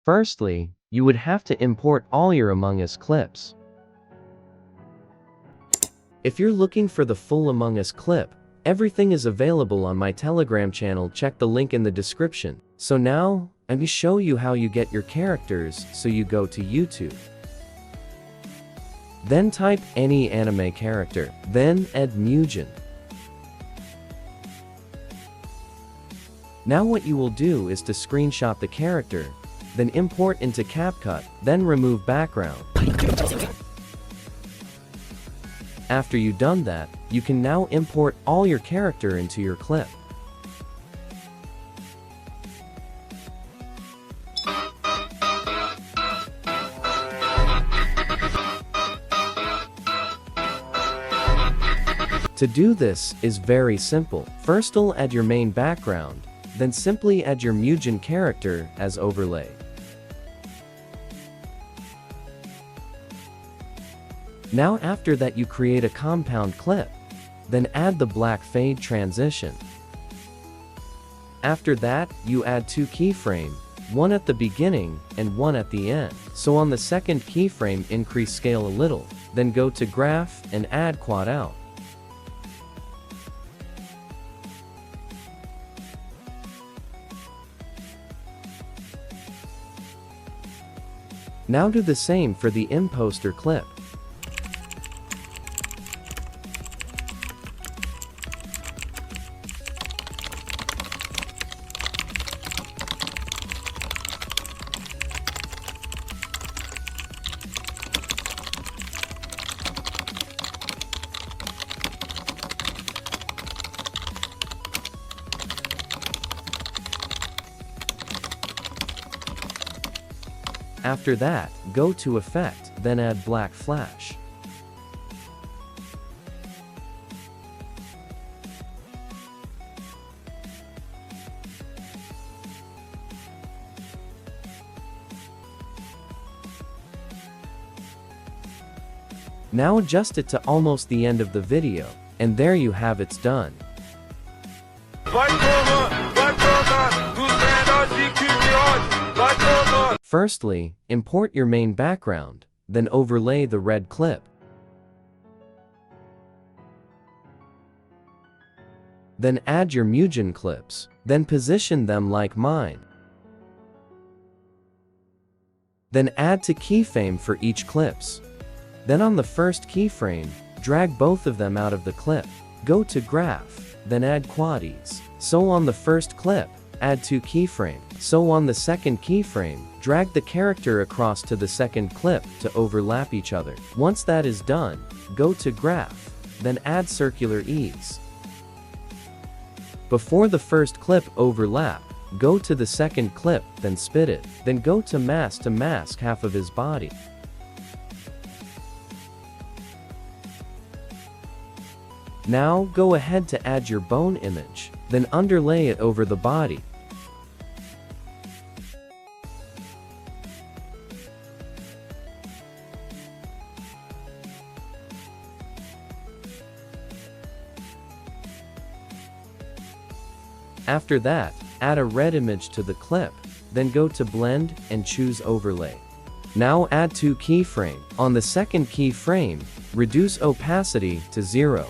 Firstly, you would have to import all your Among Us clips. If you're looking for the full Among Us clip, everything is available on my Telegram channel, check the link in the description. So now, let me show you how you get your characters, so you go to YouTube. Then type any anime character, then add Mugen. Now what you will do is to screenshot the character, then import into Capcut, then remove background. After you've done that, you can now import all your character into your clip. To do this is very simple. First you'll add your main background, then simply add your Mugen character as overlay. Now after that you create a compound clip, then add the black fade transition. After that, you add two keyframes, one at the beginning and one at the end. So on the second keyframe increase scale a little, then go to graph and add quad out. Now do the same for the imposter clip. After that, go to Effect, then add Black Flash. Now adjust it to almost the end of the video, and there you have it's done. Firstly, import your main background, then overlay the red clip. Then add your Mugen clips, then position them like mine. Then add to keyframe for each clips. Then on the first keyframe, drag both of them out of the clip. Go to graph, then add quaddies. So on the first clip, add two keyframes. So on the second keyframe, drag the character across to the second clip to overlap each other. Once that is done, go to graph, then add circular ease. Before the first clip overlap, go to the second clip, then spit it. Then go to mask half of his body. Now go ahead to add your bone image, then underlay it over the body. After that, add a red image to the clip, then go to Blend and choose Overlay. Now add two keyframes. On the second keyframe, reduce opacity to 0.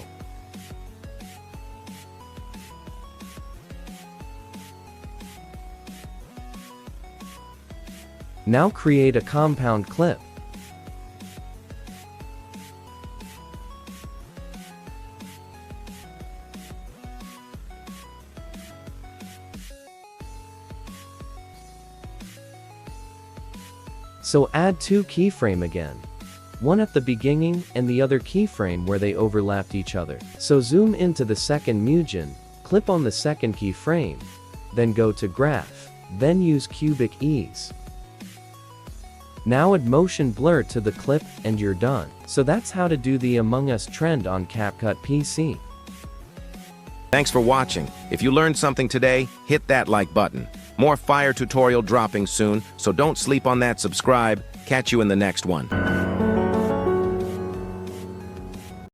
Now create a compound clip. So add two keyframes again. One at the beginning and the other keyframe where they overlapped each other. So zoom into the second Mugen, clip on the second keyframe, then go to Graph, then use Cubic Ease. Now add motion blur to the clip and you're done. So that's how to do the Among Us trend on Capcut PC. Thanks for watching. If you learned something today, hit that like button. More fire tutorial dropping soon, so don't sleep on that subscribe. Catch you in the next one.